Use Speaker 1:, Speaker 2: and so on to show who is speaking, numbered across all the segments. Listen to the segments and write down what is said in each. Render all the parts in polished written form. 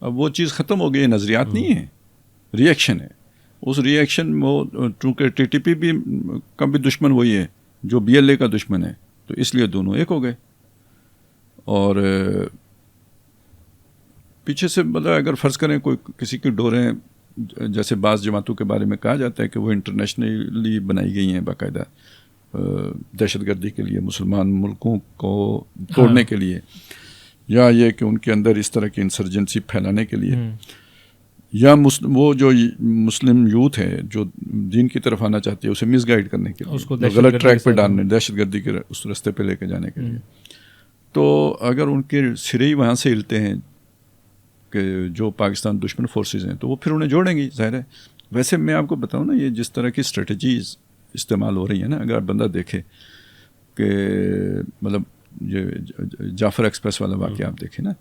Speaker 1: اب وہ چیز ختم ہو گئی، نظریات نہیں ہے، ری ایکشن ہے. اس ری ایکشن وہ چونکہ ٹی ٹی پی بھی کا بھی دشمن وہی ہے جو بی ایل اے کا دشمن ہے، تو اس لیے دونوں ایک ہو گئے. اور پیچھے سے مطلب اگر فرض کریں کوئی کسی کی ڈوریں، جیسے بعض جماعتوں کے بارے میں کہا جاتا ہے کہ وہ انٹرنیشنلی بنائی گئی ہیں باقاعدہ دہشت گردی کے لیے، مسلمان ملکوں کو توڑنے کے لیے، یا یہ کہ ان کے اندر اس طرح کی انسرجنسی پھیلانے کے لیے، یا وہ جو مسلم یوتھ ہے جو دین کی طرف آنا چاہتی ہے اسے مس گائیڈ کرنے کے لیے، غلط ٹریک پہ ڈالنے، دہشت گردی کے اس راستے پہ لے کے جانے کے لیے. تو اگر ان کے سرے ہی وہاں سے ہلتے ہیں کہ جو پاکستان دشمن فورسز ہیں، تو وہ پھر انہیں جوڑیں گی، ظاہر ہے. ویسے میں آپ کو بتاؤں نا، یہ جس طرح کی اسٹریٹجیز استعمال ہو رہی ہیں نا، اگر آپ بندہ دیکھے کہ مطلب یہ جعفر ایکسپریس والا واقعہ آپ دیکھیں نا،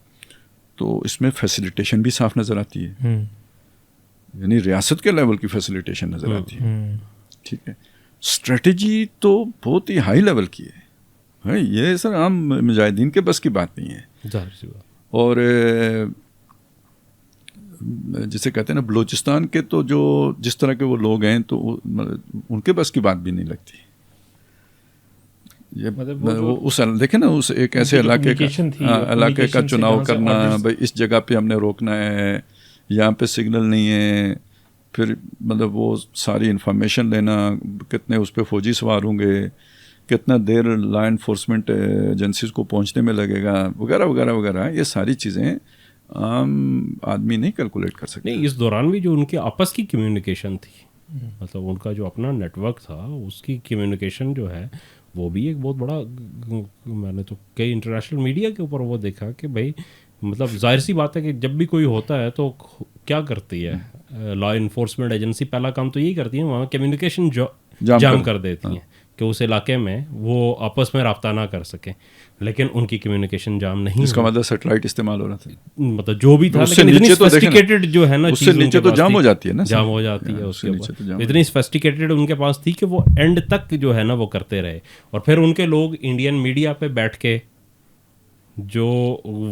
Speaker 1: تو اس میں فیسیلیٹیشن بھی صاف نظر آتی ہے، یعنی ریاست کے لیول کی فیسیلیٹیشن نظر آتی ہے. ٹھیک ہے، اسٹریٹجی تو بہت ہی ہائی لیول کی ہے، یہ سر عام مجاہدین کے بس کی بات نہیں ہے. اور جسے کہتے ہیں نا بلوچستان کے تو جو جس طرح کے وہ لوگ ہیں تو ان کے بس کی بات بھی نہیں لگتی. یہ اس دیکھیں نا، اس ایک ایسے علاقے کا چناؤ کرنا، بھائی اس جگہ پہ ہم نے روکنا ہے، یہاں پہ سگنل نہیں ہے، پھر مطلب وہ ساری انفارمیشن لینا، کتنے اس پہ فوجی سوار ہوں گے، کتنا دیر لا انفورسمنٹ ایجنسیز کو پہنچنے میں لگے گا، وغیرہ وغیرہ وغیرہ. یہ ساری چیزیں عام آدمی نہیں کیلکولیٹ کر سکتے.
Speaker 2: نہیں، اس دوران بھی جو ان کے آپس کی کمیونیکیشن تھی، مطلب ان کا جو اپنا نیٹ ورک تھا، اس کی کمیونیکیشن جو ہے وہ بھی ایک بہت بڑا، میں نے تو کئی انٹرنیشنل میڈیا کے اوپر وہ دیکھا کہ بھائی مطلب ظاہر سی بات ہے کہ جب بھی کوئی ہوتا ہے تو کیا کرتی ہے لا انفورسمنٹ ایجنسی، پہلا کام تو یہی کرتی ہے، وہاں کمیونیکیشن جام کر دیتی ہیں کہ اس علاقے میں وہ آپس میں رابطہ نہ کر سکیں. لیکن ان کی کمیونیکیشن جام نہیں،
Speaker 1: اس کا مطلب سیٹلائٹ استعمال ہو رہا تھا،
Speaker 2: مطلب جو بھی تھا، لیکن اتنی سوفسٹیکیٹڈ جو ہے نا،
Speaker 1: اس سے نیچے تو جام ہو جاتی ہے نا،
Speaker 2: جام ہو جاتی ہے اس کے اوپر، اتنی سوفسٹیکیٹڈ ان کے پاس تھی کہ وہ اینڈ تک جو ہے نا وہ کرتے رہے. اور پھر ان کے لوگ انڈین میڈیا پہ بیٹھ کے جو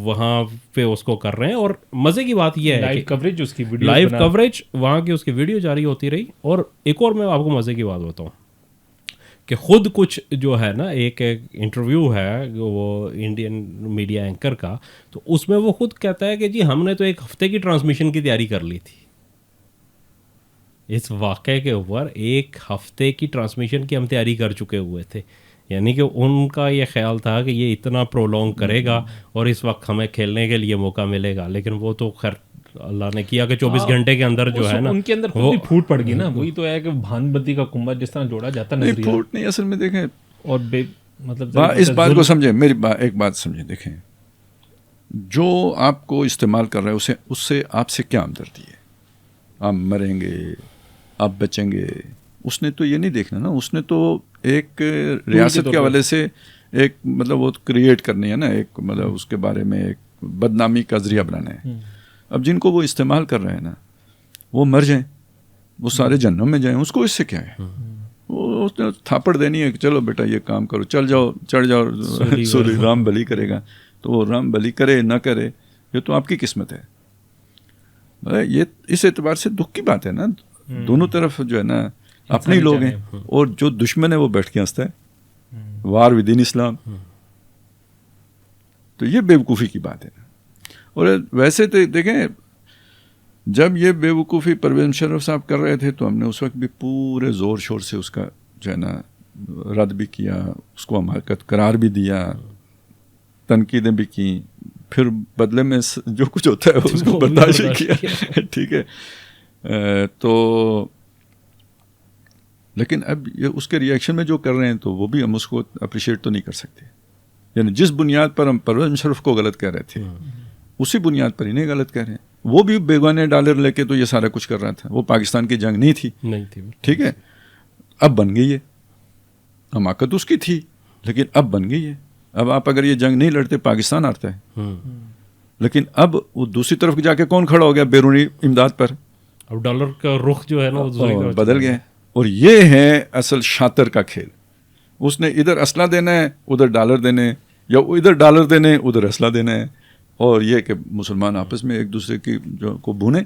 Speaker 2: وہاں پہ اس کو کر رہے ہیں. اور مزے کی بات یہ ہے
Speaker 3: لائیو کوریج، اس کی ویڈیو،
Speaker 2: لائیو کوریج وہاں کی، اس کی ویڈیو جاری ہوتی رہی. اور ایک اور میں آپ کو مزے کی بات بتاؤں کہ خود کچھ جو ہے نا، ایک انٹرویو ہے وہ انڈین میڈیا اینکر کا، تو اس میں وہ خود کہتا ہے کہ جی ہم نے تو ایک ہفتے کی ٹرانسمیشن کی تیاری کر لی تھی. اس واقعے کے اوپر ایک ہفتے کی ٹرانسمیشن کی ہم تیاری کر چکے ہوئے تھے. یعنی کہ ان کا یہ خیال تھا کہ یہ اتنا پرولونگ کرے گا اور اس وقت ہمیں کھیلنے کے لیے موقع ملے گا. لیکن وہ تو خیر اللہ نے کیا کہ 24 گھنٹے کے اندر جو ہے نا
Speaker 3: ان کے اندر خود ہی پھوٹ پڑ گئی نا. وہی تو ہے کہ بھان بتی کا کنبا جس طرح جوڑا جاتا ہے،
Speaker 1: نہیں پھوٹ نہیں، اصل میں دیکھیں،
Speaker 3: اور مطلب
Speaker 1: اس بات کو سمجھیں، میری ایک بات سمجھیں، دیکھیں جو آپ کو استعمال کر رہے ہیں اس سے آپ سے کیا ہمدردی ہے؟ آپ مریں گے، آپ بچیں گے، اس نے تو یہ نہیں دیکھنا نا. اس نے تو ایک ریاست کے حوالے سے ایک مطلب وہ کریٹ کرنی ہے نا، ایک مطلب اس کے بارے میں ایک بدنامی کا ذریعہ بنانا ہے. اب جن کو وہ استعمال کر رہے ہیں نا، وہ مر جائیں، وہ سارے جہنم میں جائیں، اس کو اس سے کیا ہے؟ وہ اس نے تھاپڑ دینی ہے کہ چلو بیٹا یہ کام کرو، چل جاؤ، چڑھ جاؤ سوری، رام بلی کرے گا. تو وہ رام بلی کرے نہ کرے، یہ تو آپ کی قسمت ہے. یہ اس اعتبار سے دکھ کی بات ہے نا، دونوں طرف جو ہے نا اپنے ہی لوگ ہیں، اور جو دشمن ہے وہ بیٹھ کے ہنستا ہے، وار ود ان اسلام. تو یہ بیوقوفی کی بات ہے. اور ویسے تو دیکھیں، جب یہ بیوقوفی پرویز مشرف صاحب کر رہے تھے تو ہم نے اس وقت بھی پورے زور شور سے اس کا جو ہے نا رد بھی کیا، اس کو حماقت قرار بھی دیا، تنقیدیں بھی کی، پھر بدلے میں جو کچھ ہوتا ہے اس کو برداشت کیا. ٹھیک ہے، تو لیکن اب یہ اس کے ریئیکشن میں جو کر رہے ہیں تو وہ بھی ہم اس کو اپریشیٹ تو نہیں کر سکتے. یعنی جس بنیاد پر ہم پرویز مشرف کو غلط کہہ رہے تھے، اسی بنیاد پر انہیں غلط کہہ رہے ہیں. وہ بھی بیگانے ڈالر لے کے تو یہ سارا کچھ کر رہا تھا. وہ پاکستان کی جنگ نہیں تھی. ٹھیک ہے، اب بن گئی ہے. حماقت اس کی تھی لیکن اب بن گئی ہے. اب آپ اگر یہ جنگ نہیں لڑتے پاکستان ہارتا ہے. لیکن اب وہ دوسری طرف جا کے کون کھڑا ہو گیا بیرونی امداد پر؟
Speaker 2: اب ڈالر کا رخ جو ہے نا وہ
Speaker 1: بدل گیا. اور یہ ہے اصل شاطر کا کھیل. اس نے ادھر اسلحہ دینا ہے، ادھر ڈالر دینے، یا ادھر ڈالر دینے ادھر اسلحہ دینا ہے. اور یہ کہ مسلمان آپس میں ایک دوسرے کی جو کو بھونے